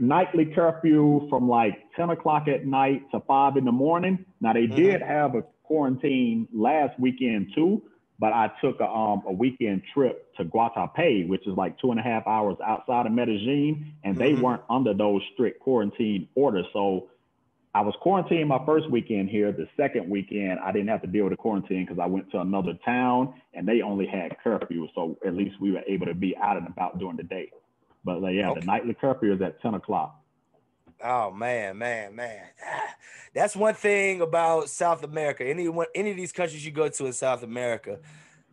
nightly curfew from like 10 o'clock at night to 5 in the morning. Now they did have a quarantine last weekend too, but I took a weekend trip to Guatupe, which is like 2.5 hours outside of Medellin, and they weren't under those strict quarantine orders. So I was quarantined my first weekend here. The second weekend, I didn't have to deal with the quarantine because I went to another town and they only had curfew. So at least we were able to be out and about during the day. But yeah, the nightly curfew is at 10 o'clock. Oh man. That's one thing about South America. Any of these countries you go to in South America,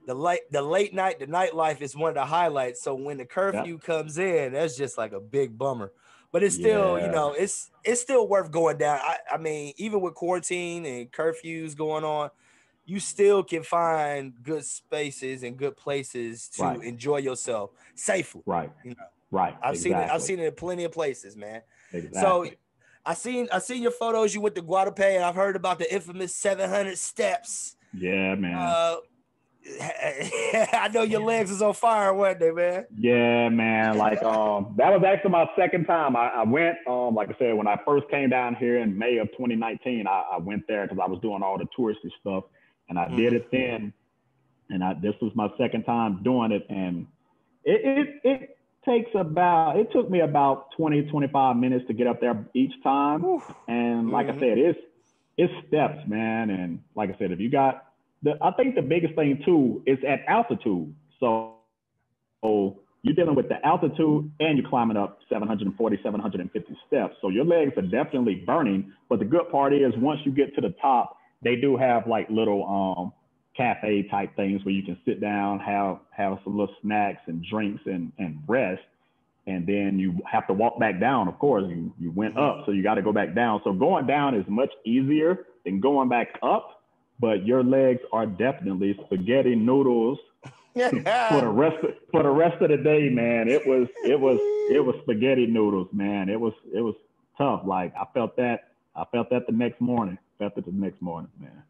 the late night, the nightlife is one of the highlights. So when the curfew comes in, that's just like a big bummer. But it's still, it's still worth going down. I mean, even with quarantine and curfews going on, you still can find good spaces and good places to enjoy yourself safely. Right. Right. I've seen it in plenty of places, man. Exactly. So I seen your photos. You went to Guatupe, and I've heard about the infamous 700 steps. Yeah, man. I know your legs was on fire, wasn't they, man? Yeah, man. Like that was actually my second time. I went like I said, when I first came down here in May of 2019, I went there because I was doing all the touristy stuff, and I did it then. And this was my second time doing it, and it took me about 20-25 minutes to get up there each time. Oof. And like I said, it's steps, man. And like I said, if you got I think the biggest thing too is at altitude. So you're dealing with the altitude and you're climbing up 740, 750 steps. So your legs are definitely burning. But the good part is once you get to the top, they do have like little cafe type things where you can sit down, have some little snacks and drinks and rest. And then you have to walk back down. Of course, you went up, so you got to go back down. So going down is much easier than going back up, but your legs are definitely spaghetti noodles for the rest of the day, man. It was spaghetti noodles, man. It was tough. Like I felt that the next morning. Man.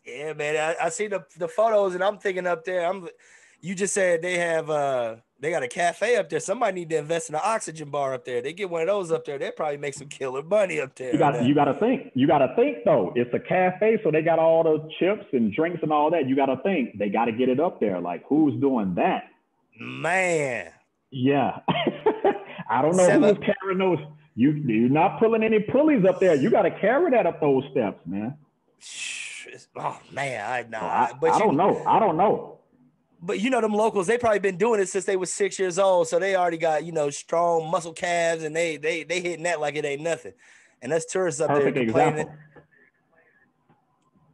Yeah, man. I see the photos, and I'm thinking up there. You just said they have they got a cafe up there. Somebody need to invest in an oxygen bar up there. They get one of those up there, they probably make some killer money up there. You gotta think though. It's a cafe, so they got all the chips and drinks and all that. You gotta think they gotta get it up there. Like who's doing that? Man. Yeah. I don't know who's carrying those. You're not pulling any pulleys up there. You gotta carry that up those steps, man. Oh man, I don't know. But you know, them locals, they probably been doing it since they was 6 years old. So they already got, strong muscle calves, and they hitting that like it ain't nothing. And that's tourists up there complaining.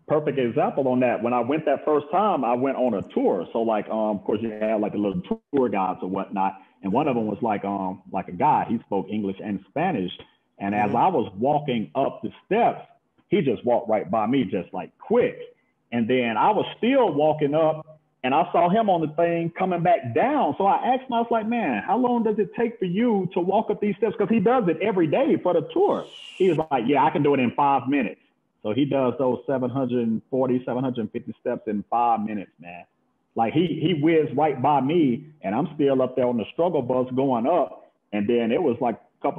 Perfect example on that. When I went that first time, I went on a tour. So like, of course you had like a little tour guides or whatnot. And one of them was like a guy, he spoke English and Spanish. And as I was walking up the steps, he just walked right by me, just like quick. And then I was still walking up, and I saw him on the thing coming back down. So I asked him, I was like, man, how long does it take for you to walk up these steps? Because he does it every day for the tour. He was like, yeah, I can do it in 5 minutes. So he does those 740, 750 steps in 5 minutes, man. Like he whizzed right by me, and I'm still up there on the struggle bus going up. And then it was like a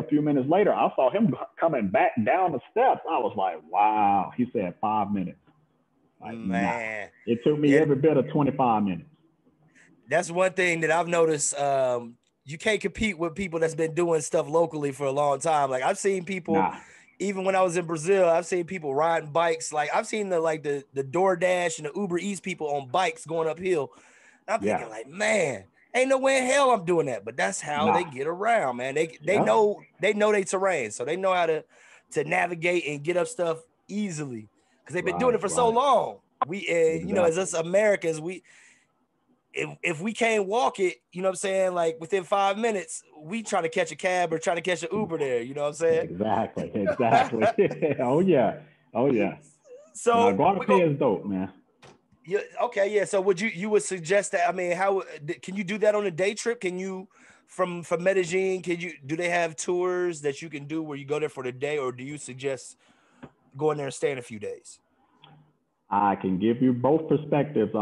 few minutes later, I saw him coming back down the steps. I was like, wow. He said 5 minutes. Like, man, it took me every bit of 25 minutes. That's one thing that I've noticed. You can't compete with people that's been doing stuff locally for a long time. Like I've seen people, even when I was in Brazil, I've seen people riding bikes. Like I've seen the DoorDash and the Uber Eats people on bikes going uphill. I'm thinking like, man, ain't no way in hell I'm doing that. But that's how they get around, man. They know their terrain, so they know how to navigate and get up stuff easily. Because they've been doing it for so long. We, as us Americans, if we can't walk it, you know what I'm saying, like within 5 minutes, we try to catch a cab or try to catch an Uber there. You know what I'm saying? Exactly. Oh yeah. So Guatupe is dope, man. Yeah. Okay. Yeah. So you would suggest that? I mean, how can you do that on a day trip? Can you from Medellin? Do they have tours that you can do where you go there for the day, or do you suggest going there and staying a few days? I can give you both perspectives.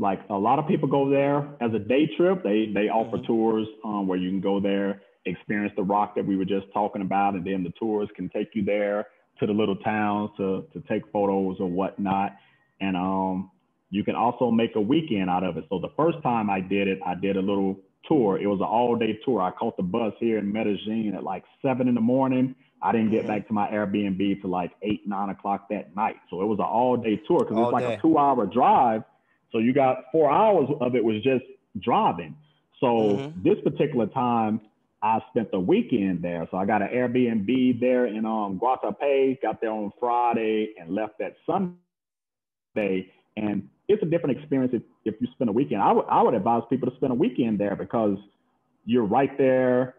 Like a lot of people go there as a day trip. They offer tours where you can go there, experience the rock that we were just talking about, and then the tours can take you there to the little towns to take photos or whatnot. And you can also make a weekend out of it. So the first time I did it, I did a little tour. It was an all-day tour. I caught the bus here in Medellin at like 7 a.m. I didn't get back to my Airbnb till like 8, 9 o'clock that night. So it was an all-day tour because it's like a 2-hour drive. So you got 4 hours of it was just driving. So this particular time, I spent the weekend there. So I got an Airbnb there in Guatupe, got there on Friday and left that Sunday. And it's a different experience if you spend a weekend. I would advise people to spend a weekend there because you're right there.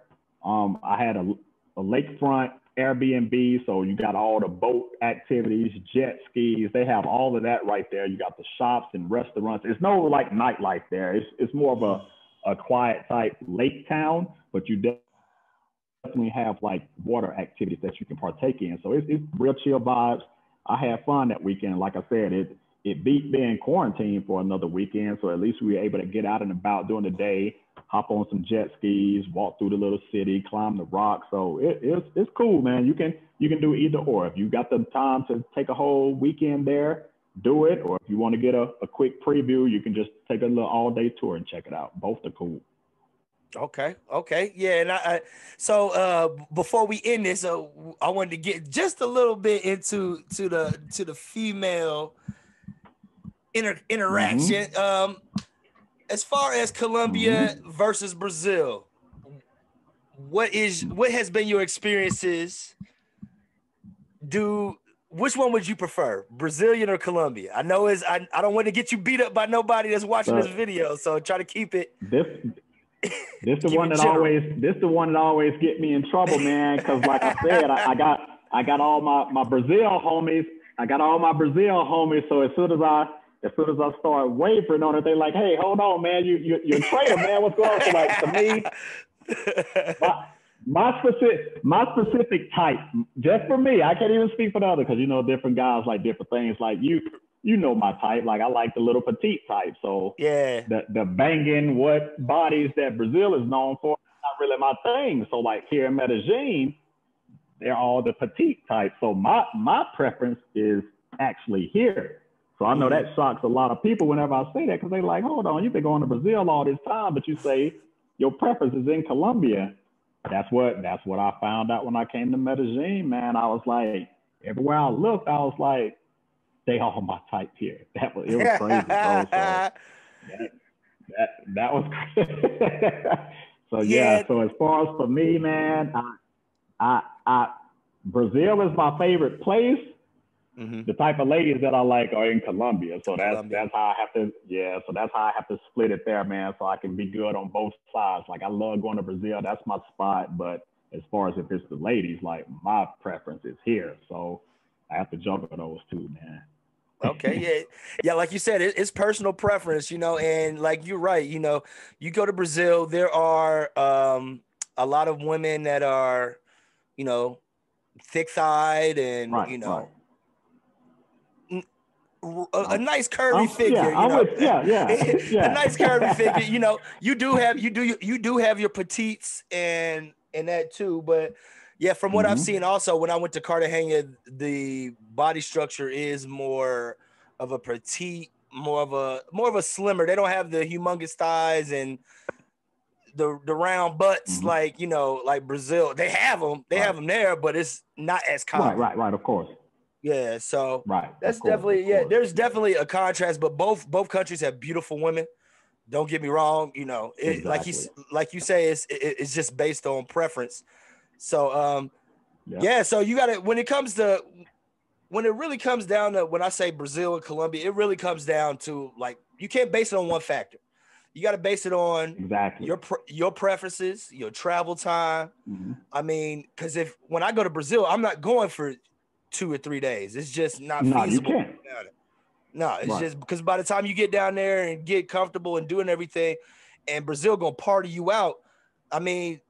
I had a lakefront Airbnb, so you got all the boat activities, jet skis. They have all of that right there. You got the shops and restaurants. There's no like nightlife there. It's more of a quiet type lake town, but you definitely have like water activities that you can partake in. So it's real chill vibes. I had fun that weekend. Like I said, it it beat being quarantined for another weekend. So at least we were able to get out and about during the day, hop on some jet skis, walk through the little city, climb the rocks. So it's cool, man. You can do either or. If you got the time to take a whole weekend there, do it. Or if you want to get a quick preview, you can just take a little all-day tour and check it out. Both are cool. Okay. Yeah. And so before we end this, I wanted to get just a little bit into the female interaction. Mm-hmm. As far as Colombia versus Brazil, what has been your experiences? Which one would you prefer, Brazilian or Colombia? I know I don't want to get you beat up by nobody that's watching this video, so try to keep it. This the one that always get me in trouble, man. Because like I said, I got all my Brazil homies. So as soon as I start wavering on it, they like, hey, hold on, man, you're a traitor, man. What's going on? So like to me, my specific type, just for me, I can't even speak for the other, because different guys like different things. Like you know my type. Like I like the little petite type. So yeah, the banging what bodies that Brazil is known for is not really my thing. So like here in Medellin, they're all the petite type. So my preference is actually here. So I know that shocks a lot of people whenever I say that, because they like, hold on, you've been going to Brazil all this time, but you say your preference is in Colombia. That's what I found out when I came to Medellin, man. I was like, everywhere I looked, I was like, they all my type here. It was crazy, bro. So that was crazy. So yeah. So as far as for me, man, I Brazil is my favorite place. Mm-hmm. The type of ladies that I like are in Colombia. So that's how I have to, so that's how I have to split it there, man. So I can be good on both sides. Like I love going to Brazil. That's my spot. But as far as if it's the ladies, like my preference is here. So I have to juggle those two, man. Okay. Yeah. Like you said, it's personal preference, and like, you're right. You go to Brazil, there are a lot of women that are, thick-thiyed and, right. A nice curvy figure, yeah. A nice curvy figure. You do have your petites and that too, but yeah, from what I've seen, also when I went to Cartagena, the body structure is more of a petite, more of a slimmer. They don't have the humongous thighs and the round butts like like Brazil. They have them, have them there, but it's not as common. Right. Of course. Yeah, so that's definitely there's definitely a contrast, but both countries have beautiful women. Don't get me wrong, exactly. like you say, it's just based on preference. So so you got to when it really comes down to, when I say Brazil and Colombia, it really comes down to, like, you can't base it on one factor. You got to base it on your preferences, your travel time. I mean, because when I go to Brazil, I'm not going for 2 or 3 days. It's just not feasible. You can't. No, it's just because by the time you get down there and get comfortable and doing everything, and Brazil gonna party you out, I mean,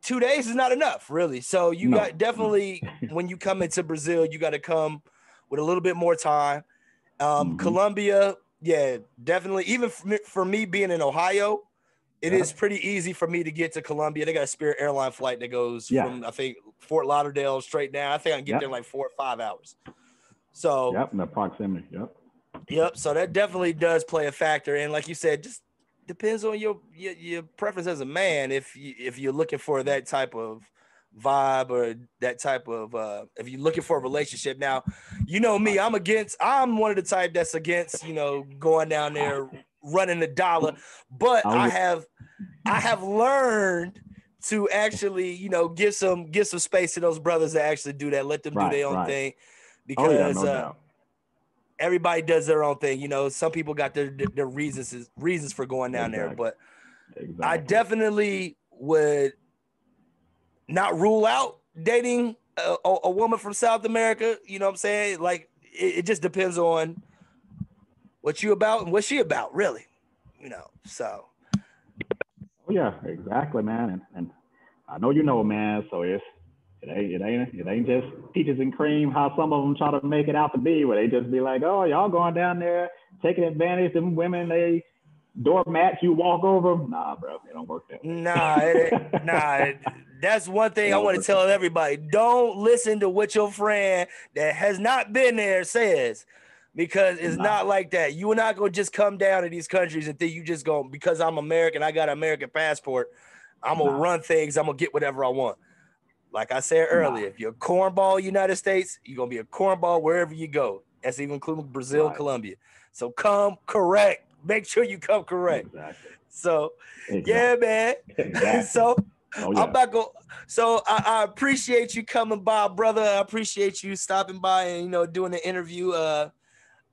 2 days is not enough, really. So you got definitely when you come into Brazil, you got to come with a little bit more time. Colombia, definitely. Even for me being in Ohio, it is pretty easy for me to get to Colombia. They got a Spirit airline flight that goes from, I think, Fort Lauderdale straight down. I think I can get there in like 4 or 5 hours. So in the proximity. Yep. So that definitely does play a factor. And like you said, just depends on your preference as a man. If you're looking for that type of vibe, or that type of if you're looking for a relationship. Now, me, I'm one of the type that's against, going down there running the dollar, but I have learned to actually, give some space to those brothers that actually do that. Let them do their own thing, because no doubt. Everybody does their own thing. Some people got their reasons for going down there, but I definitely would not rule out dating a woman from South America. You know what I'm saying? Like, it just depends on what you about and what she about, really. So. Yeah, exactly, man. And I know man. So It ain't just peaches and cream. How some of them try to make it out to be, where they just be like, oh, y'all going down there taking advantage of them women. They doormats you walk over. Nah, bro, it don't work that way. Nah. That's one thing I want to tell everybody. Don't listen to what your friend that has not been there says, because it's not like that. You are not going to just come down to these countries and think you just go, because I'm American, I got an American passport, I'm going to run things, I'm going to get whatever I want. Like I said earlier, if you're a cornball United States, you're going to be a cornball wherever you go. That's even including Brazil and Colombia. So come correct. Make sure you come correct. Exactly. So, yeah, man. Exactly. So, I'm not going. So I appreciate you coming by, brother. I appreciate you stopping by and, you know, doing the interview.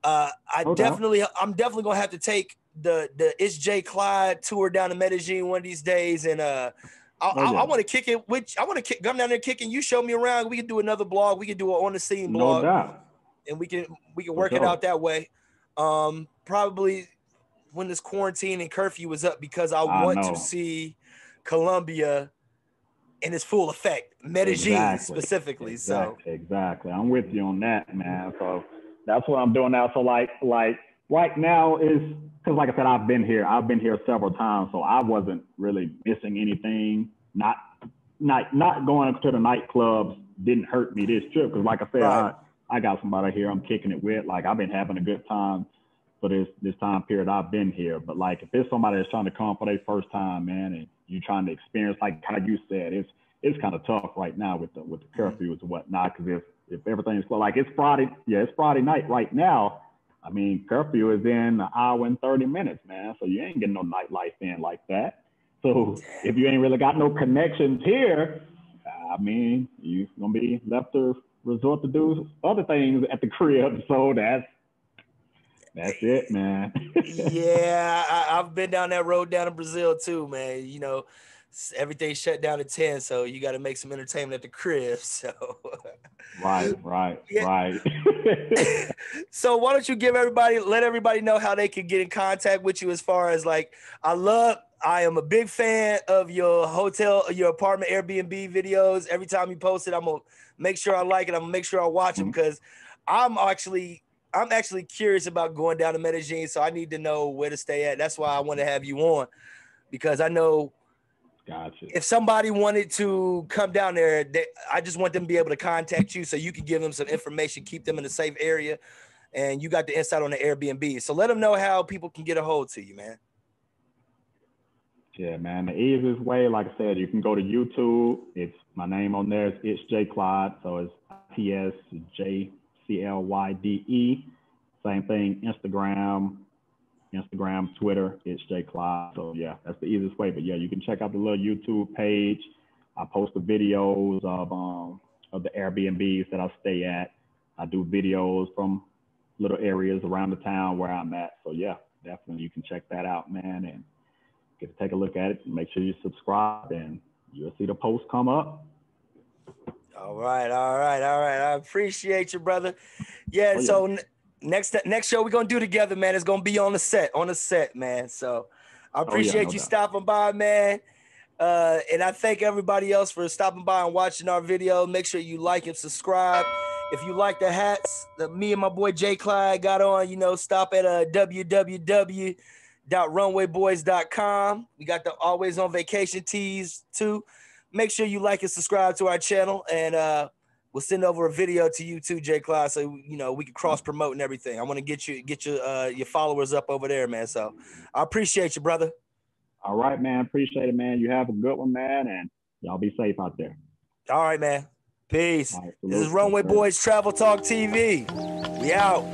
I'm definitely going to have to take the ItsJClyde tour down to Medellin one of these days. And I want to kick it with, I want to come down there kicking. You show me around. We can do another blog. We can do an on the scene blog. No doubt. And we can work it out that way. Probably when this quarantine and curfew is up, because I want to see Colombia in its full effect, Medellin specifically. Exactly. I'm with you on that, man. So that's what I'm doing now. So like right now is, because like I said, I've been here several times, so I wasn't really missing anything. Not going to the nightclubs didn't hurt me this trip, because like I said, I got somebody here I'm kicking it with. Like, I've been having a good time for this time period I've been here. But like, if there's somebody that's trying to come for their first time, man, and you trying to experience, like how you said, it's kind of tough right now with the curfews and whatnot, because if everything's closed, like it's Friday night right now. I mean, curfew is in an hour and 30 minutes, man. So you ain't getting no nightlife in like that. So if you ain't really got no connections here, I mean, you're gonna be left to resort to do other things at the crib. So that's it, man. Yeah, I've been down that road down in Brazil too, man. You know, everything shut down at 10, so you got to make some entertainment at the crib. So right. So why don't you let everybody know how they can get in contact with you, as far as like, I am a big fan of your apartment Airbnb videos. Every time you post it, I'm gonna make sure I like it. I'm gonna make sure I watch them, because I'm actually curious about going down to Medellin, so I need to know where to stay at. That's why I want to have you on, because I know if somebody wanted to come down there, I just want them to be able to contact you so you can give them some information, keep them in a safe area, and you got the insight on the Airbnb. So let them know how people can get a hold to you, man. Yeah, man. The easiest way, like I said, you can go to YouTube. It's my name on there. It's ItsJClyde. So it's ItsJClyde. Same thing, Instagram, Twitter, ItsJClyde. So yeah, that's the easiest way. But yeah, you can check out the little YouTube page. I post the videos of the Airbnbs that I stay at. I do videos from little areas around the town where I'm at. So yeah, definitely you can check that out, man, and get to take a look at it. Make sure you subscribe, and you'll see the post come up. All right. I appreciate you, brother. Yeah. So next show we're gonna do together, man, is gonna be on the set, man. So I appreciate you stopping by, man. And I thank everybody else for stopping by and watching our video. Make sure you like and subscribe. If you like the hats that me and my boy JClyde got on, stop at www.runwayboys.com. We got the Always on Vacation tees too. Make sure you like and subscribe to our channel, and we'll send over a video to you too, JClyde, so we can cross promote and everything. I want to get your followers up over there, man. So I appreciate you, brother. All right, man. Appreciate it, man. You have a good one, man, and y'all be safe out there. All right, man. Peace. Right, this is Runway Boys Travel Talk TV. We out.